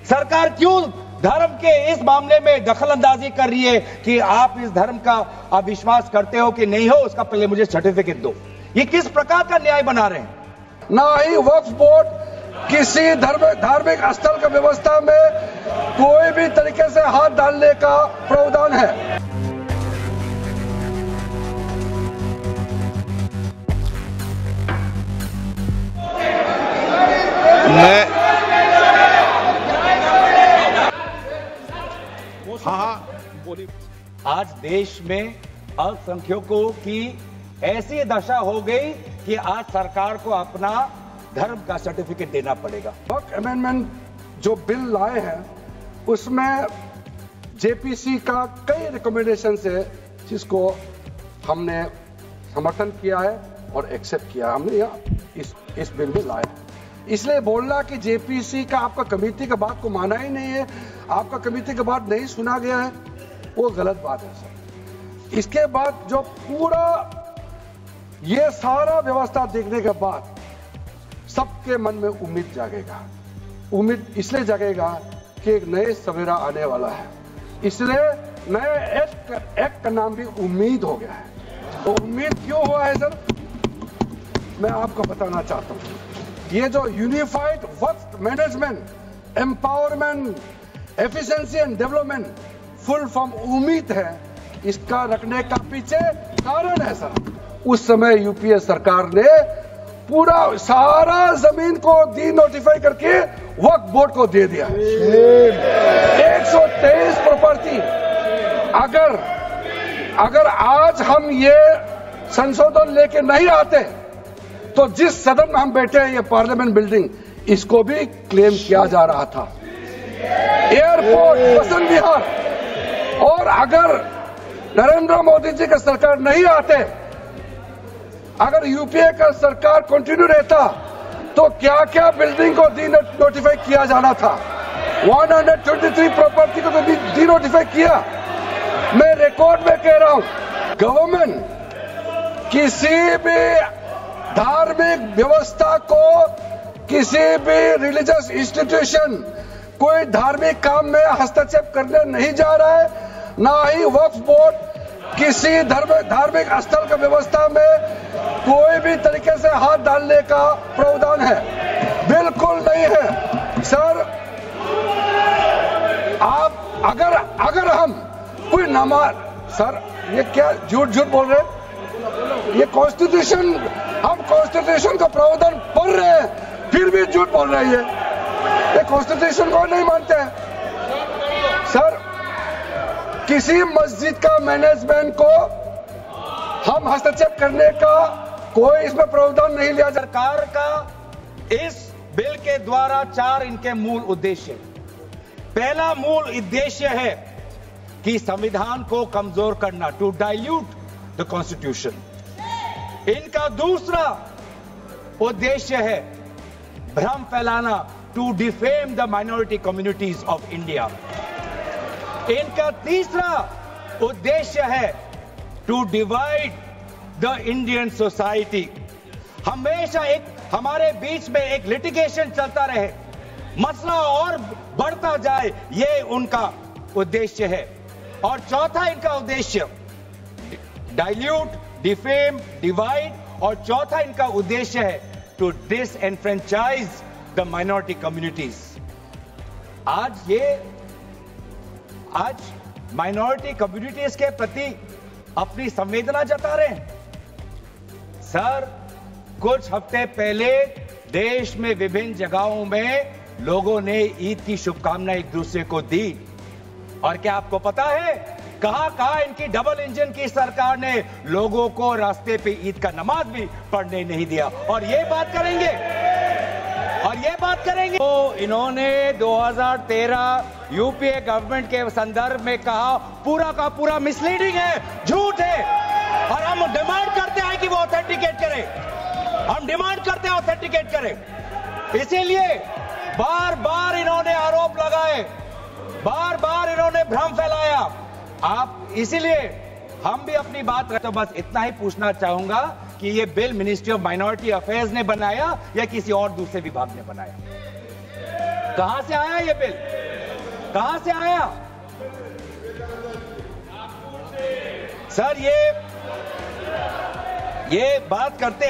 सरकार क्यों धर्म के इस मामले में दखल अंदाजी कर रही है कि आप इस धर्म का आप विश्वास करते हो कि नहीं हो, उसका पहले मुझे सर्टिफिकेट दो। ये किस प्रकार का न्याय बना रहे हैं? ना ही वक्फ बोर्ड किसी धार्मिक स्थल की व्यवस्था में कोई भी तरीके से हाथ डालने का प्रावधान है। आज देश में अल्पसंख्यकों की ऐसी दशा हो गई कि आज सरकार को अपना धर्म का सर्टिफिकेट देना पड़ेगा। वक्फ अमेंडमेंट जो बिल लाए हैं उसमें जेपीसी का कई रिकमेंडेशन है जिसको हमने समर्थन किया है और एक्सेप्ट किया। हमने यहाँ इस बिल में लाया। इसलिए बोलना कि जेपीसी का आपका कमेटी का बात को माना ही नहीं है, आपका कमेटी का बात नहीं सुना गया है, वो गलत बात है सर। इसके बाद जो पूरा ये सारा व्यवस्था देखने के बाद सबके मन में उम्मीद जागेगा। उम्मीद इसलिए जागेगा कि एक नए सवेरा आने वाला है, इसलिए नए एक्ट का नाम भी उम्मीद हो गया है। तो उम्मीद क्यों हुआ है सर, मैं आपको बताना चाहता हूं। ये जो unified Waqf management, empowerment, efficiency and development full form उम्मीद है, इसका रखने का पीछे कारण है सर। उस समय यूपीए सरकार ने पूरा सारा जमीन को डी नोटिफाई करके वक्फ बोर्ड को दे दिया। 123 प्रॉपर्टी। अगर आज हम ये संशोधन लेके नहीं आते तो जिस सदन में हम बैठे हैं, ये पार्लियामेंट बिल्डिंग, इसको भी क्लेम किया जा रहा था। एयरपोर्ट, बसंत विहार, और अगर नरेंद्र मोदी जी का सरकार नहीं आते, अगर यूपीए का सरकार कंटिन्यू रहता, तो क्या क्या बिल्डिंग को डी नोटिफाई किया जाना था। 123 प्रॉपर्टी को तो डी नोटिफाई किया। मैं रिकॉर्ड में कह रहा हूं, गवर्नमेंट किसी भी धार्मिक व्यवस्था को, किसी भी रिलीजियस इंस्टीट्यूशन, कोई धार्मिक काम में हस्तक्षेप करने नहीं जा रहा है। ना ही वक्फ बोर्ड किसी धार्मिक स्थल की व्यवस्था में कोई भी तरीके से हाथ डालने का प्रावधान है, बिल्कुल नहीं है सर। आप अगर हम कोई नमाज, सर ये क्या झूठ बोल रहे हैं। ये कॉन्स्टिट्यूशन, हम कॉन्स्टिट्यूशन का प्रावधान पढ़ रहे हैं, फिर भी झूठ बोल रहे हैं। ये कॉन्स्टिट्यूशन को नहीं मानते हैं सर। किसी मस्जिद का मैनेजमेंट को हम हस्तक्षेप करने का कोई इसमें प्रावधान नहीं लिया। सरकार का इस बिल के द्वारा 4 इनके मूल उद्देश्य। पहला मूल उद्देश्य है कि संविधान को कमजोर करना, टू डाइल्यूट द कॉन्स्टिट्यूशन। इनका दूसरा उद्देश्य है भ्रम फैलाना, to defame the minority communities of India. इनका तीसरा उद्देश्य है to divide the Indian society. हमेशा हमारे बीच में एक लिटिगेशन चलता रहे, मसला और बढ़ता जाए, ये उनका उद्देश्य है। और चौथा इनका उद्देश्य डाइल्यूट, डिफेम, डिवाइड, और चौथा इनका उद्देश्य है to disenfranchise the minority communities. आज माइनॉरिटी कम्युनिटीज के प्रति अपनी संवेदना जता रहे हैं सर। कुछ हफ्ते पहले देश में विभिन्न जगहों में लोगों ने ईद की शुभकामनाएं एक दूसरे को दी, और क्या आपको पता है कहां इनकी डबल इंजन की सरकार ने लोगों को रास्ते पे ईद का नमाज भी पढ़ने नहीं दिया। और ये बात करेंगे तो इन्होंने 2013 यूपीए गवर्नमेंट के संदर्भ में कहा पूरा का पूरा मिसलीडिंग है, झूठ है, और हम डिमांड करते हैं कि वो ऑथेंटिकेट करें। इसीलिए बार बार इन्होंने आरोप लगाए, बार बार इन्होंने भ्रम फैलाया। आप इसीलिए हम भी अपनी बात रखते। तो बस इतना ही पूछना चाहूंगा कि ये bill ministry of minority affairs ने बनाया या किसी और दूसरे विभाग ने बनाया? कहां से आया ये बिल? कहां से आया? सर ये बात करते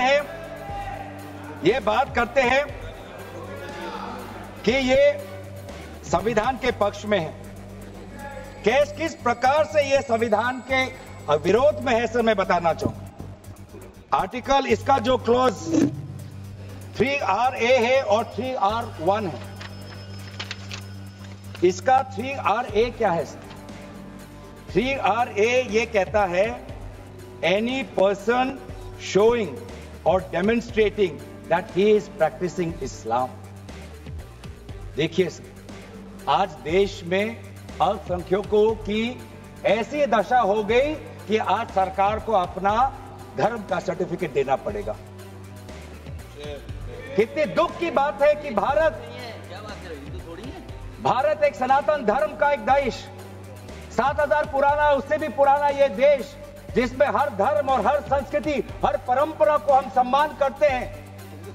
हैं कि ये संविधान के पक्ष में है। किस प्रकार से ये संविधान के विरोध में है सर, मैं बताना चाहूंगा। आर्टिकल इसका जो क्लॉज 3RA है और 3R1 है। इसका 3RA क्या है सर? 3RA ये कहता है एनी पर्सन शोइंग और demonstrating that he is practicing Islam. देखिए सर, आज देश में अल्पसंख्यकों की ऐसी दशा हो गई कि आज सरकार को अपना धर्म का सर्टिफिकेट देना पड़ेगा। कितनी दुख की बात है कि भारत एक सनातन धर्म का एक देश, 7000 पुराना, उससे भी पुराना ये देश, जिसमें हर धर्म और हर संस्कृति, हर परंपरा को हम सम्मान करते हैं।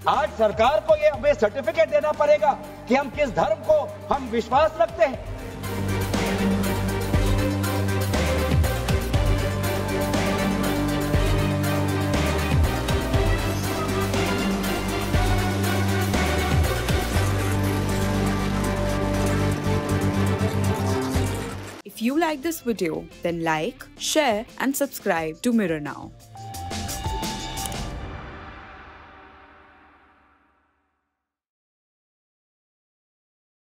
आज सरकार को ये हमें सर्टिफिकेट देना पड़ेगा कि हम किस धर्म को हम विश्वास रखते हैं। If you like this video, then like, share and subscribe to Mirror Now.